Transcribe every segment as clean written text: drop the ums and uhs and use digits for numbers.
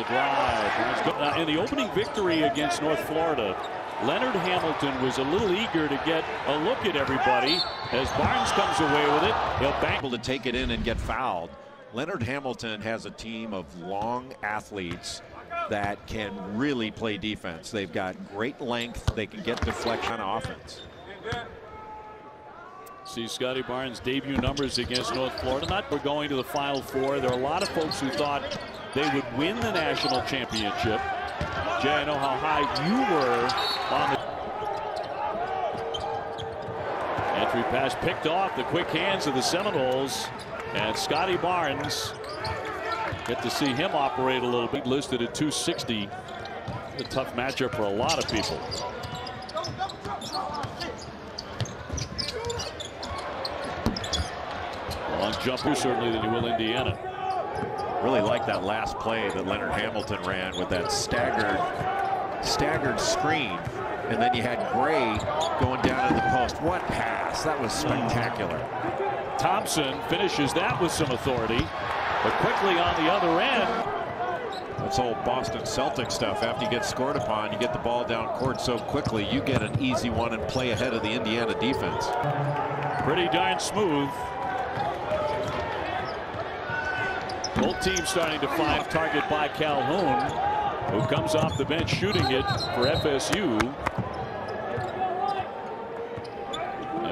drive. In the opening victory against North Florida, Leonard Hamilton was a little eager to get a look at everybody. As Barnes comes away with it, he'll bank to take it in and get fouled. Leonard Hamilton has a team of long athletes that can really play defense. They've got great length. They can get deflection on offense. See Scottie Barnes' debut numbers against North Florida. Not for going to the Final Four. There are a lot of folks who thought they would win the national championship. Jay, I know how high you were on the entry pass picked off the quick hands of the Seminoles, and Scottie Barnes, get to see him operate a little bit, listed at 260. A tough matchup for a lot of people. Long jumper certainly than he will Indiana. Really like that last play that Leonard Hamilton ran with that staggered screen, and then you had Gray going down to the post. What pass! That was spectacular. Thompson finishes that with some authority, but quickly on the other end. That's old Boston Celtics stuff. After you get scored upon, you get the ball down court so quickly, you get an easy one and play ahead of the Indiana defense. Pretty darn smooth. Both teams starting to find target by Calhoun, who comes off the bench shooting it for FSU.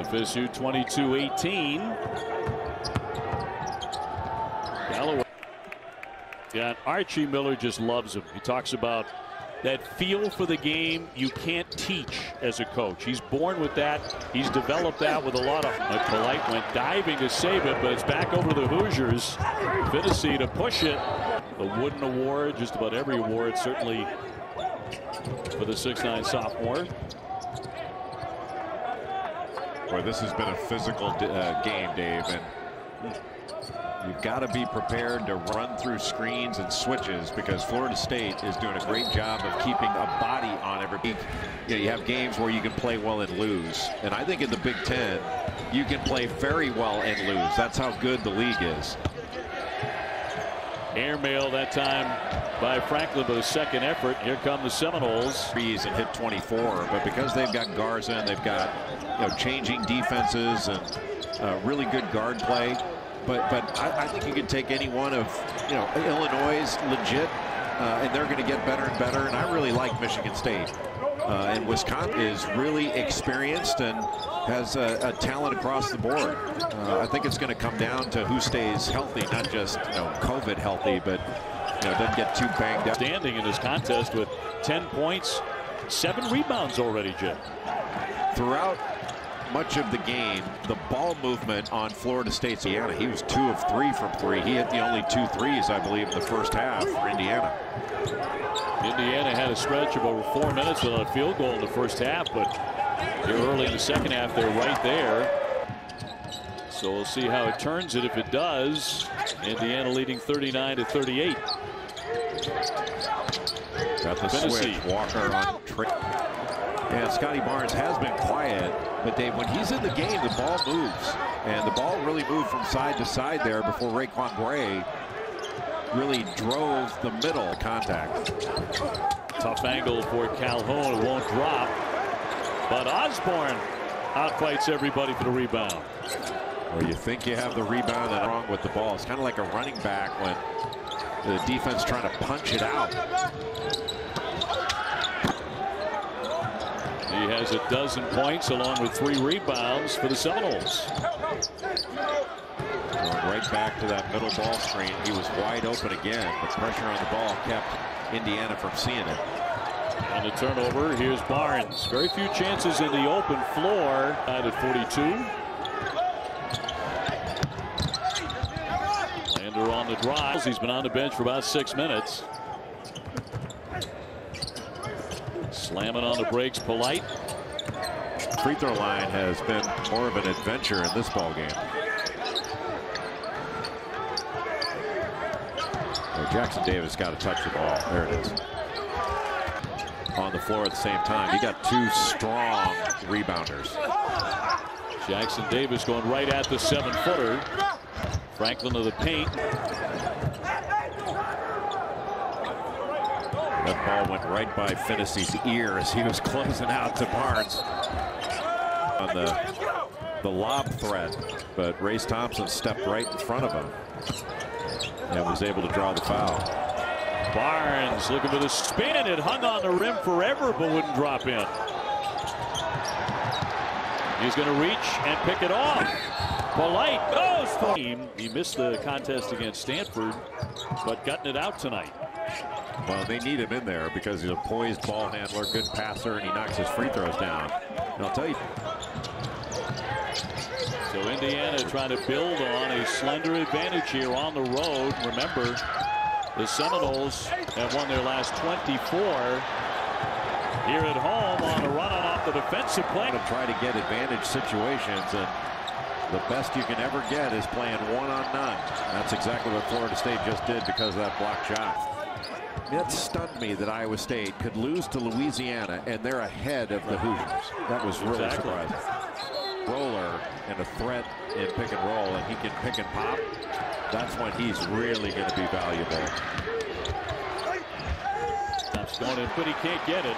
FSU 22-18. Galloway. Yeah, Archie Miller just loves him. He talks about that feel for the game you can't teach as a coach. He's born with that. He's developed that with a lot of. Polite went diving to save it, but it's back over to the Hoosiers. Finney to push it. The Wooden Award, just about every award, certainly for the 6'9" sophomore. Boy, this has been a physical game, Dave, and you've got to be prepared to run through screens and switches, because Florida State is doing a great job of keeping a body on every. You have games where you can play well and lose, and I think in the Big Ten you can play very well and lose. That's how good the league is. Airmail that time by Franklin, but a second effort. Here come the Seminoles. And hit 24, but because they've got Garza and they've got changing defenses and really good guard play. But I think you can take any one of Illinois is legit, and they're going to get better and better. And I really like Michigan State, and Wisconsin is really experienced and has a talent across the board. I think it's going to come down to who stays healthy, not just COVID healthy, but doesn't get too banged up. Standing in this contest with 10 points, 7 rebounds already, Jim. Throughout much of the game, the ball movement on Florida State's Indiana, he was 2 of 3 from 3. He hit the only 2 threes, I believe, in the first half for Indiana. Indiana had a stretch of over 4 minutes without a field goal in the first half, but here early in the second half, they're right there. So we'll see how it turns it. If it does, Indiana leading 39-38. Got the switch. Walker on trick. Yeah, Scottie Barnes has been quiet, but Dave, when he's in the game, the ball moves, and the ball really moved from side to side there before Raquan Gray really drove the middle contact. Tough angle for Calhoun. It won't drop, but Osborne outfights everybody for the rebound. Or you think you have the rebound and wrong with the ball. It's kind of like a running back when the defense trying to punch it out. He has 12 points along with 3 rebounds for the Seminoles. Going right back to that middle ball screen. He was wide open again. The pressure on the ball kept Indiana from seeing it. On the turnover, here's Barnes. Very few chances in the open floor. At 42. Lander on the drive. He's been on the bench for about 6 minutes. Slamming on the brakes, Polite. Free throw line has been more of an adventure in this ball game. Jackson Davis got to touch the ball. There it is. On the floor at the same time. He got 2 strong rebounders. Jackson Davis going right at the 7-footer. Franklin to the paint. That ball went right by Finney's ear as he was closing out to Barnes on the lob threat, but Race Thompson stepped right in front of him and was able to draw the foul. Barnes looking for the spin. It hung on the rim forever, but wouldn't drop in. He's going to reach and pick it off. Polite goes for him. He missed the contest against Stanford, but gotten it out tonight. Well, they need him in there because he's a poised ball handler, good passer, and he knocks his free throws down. And I'll tell you. So Indiana trying to build on a slender advantage here on the road. Remember, the Seminoles have won their last 24 here at home on a run off the defensive play. To try to get advantage situations, and the best you can ever get is playing one-on-none. That's exactly what Florida State just did because of that block shot. It stunned me that Iowa State could lose to Louisiana and they're ahead of the Hoosiers. That was really surprising. Roller and a threat in pick and roll, and he can pick and pop. That's when he's really going to be valuable. That's going in, but he can't get it.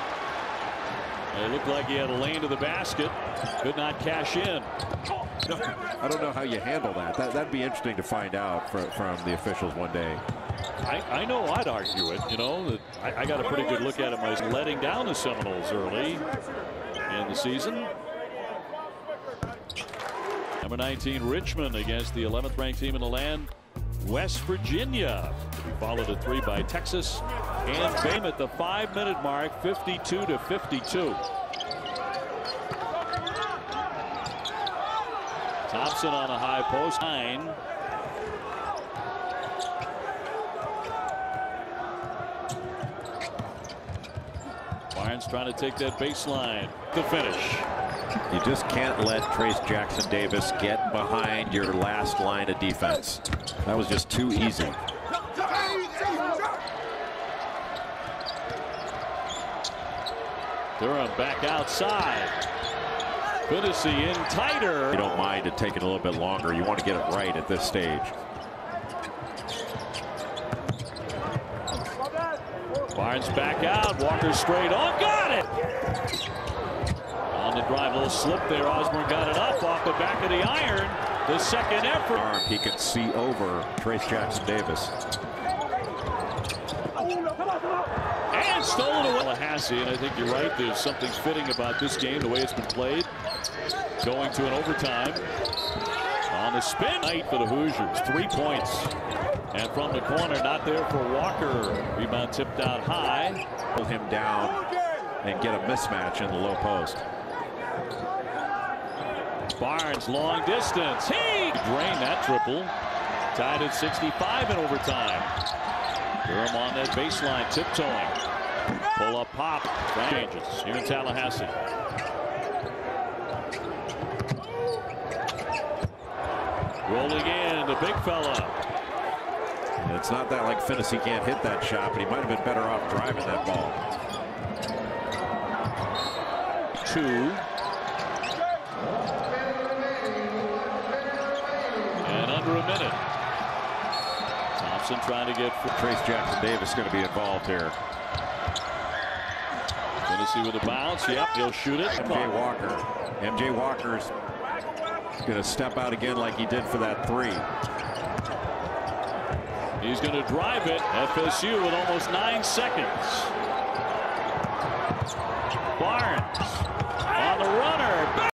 It looked like he had a lane to the basket. Could not cash in. I don't know how you handle that. That'd be interesting to find out from the officials one day. I know I'd argue it. You know, that I got a pretty good look at him as letting down the Seminoles early in the season. Number 19, Richmond against the 11th ranked team in the land, West Virginia. To be followed at 3 by Texas and Bame at the 5-minute mark, 52-52. Thompson on a high post. 9. Barnes trying to take that baseline to finish. You just can't let Trace Jackson Davis get behind your last line of defense. That was just too easy. Durham back outside. Finney in tighter. You don't mind it taking a little bit longer. You want to get it right at this stage. Barnes back out. Walker straight on. Got it. On the drive, a little slip there. Osborne got it up off the back of the iron. The second effort. He can see over Trace Jackson Davis. And stolen away. Tallahassee, and I think you're right. There's something fitting about this game, the way it's been played. Going to an overtime. On the spin. Night for the Hoosiers. 3 points. And from the corner, not there for Walker. Rebound tipped out high. Pull him down and get a mismatch in the low post. Barnes, long distance. He drained that triple. Tied at 65 in overtime. Durham on that baseline, tiptoeing. Pull up pop. Changes here in Tallahassee. Rolling in, the big fella. It's not that like Finney can't hit that shot, but he might have been better off driving that ball. 2. And under a minute. Thompson trying to get Trace Jackson Davis going to be involved here. Finney with a bounce. Yep, he'll shoot it. MJ Walker's going to step out again like he did for that 3. He's going to drive it. FSU with almost 9 seconds. Barnes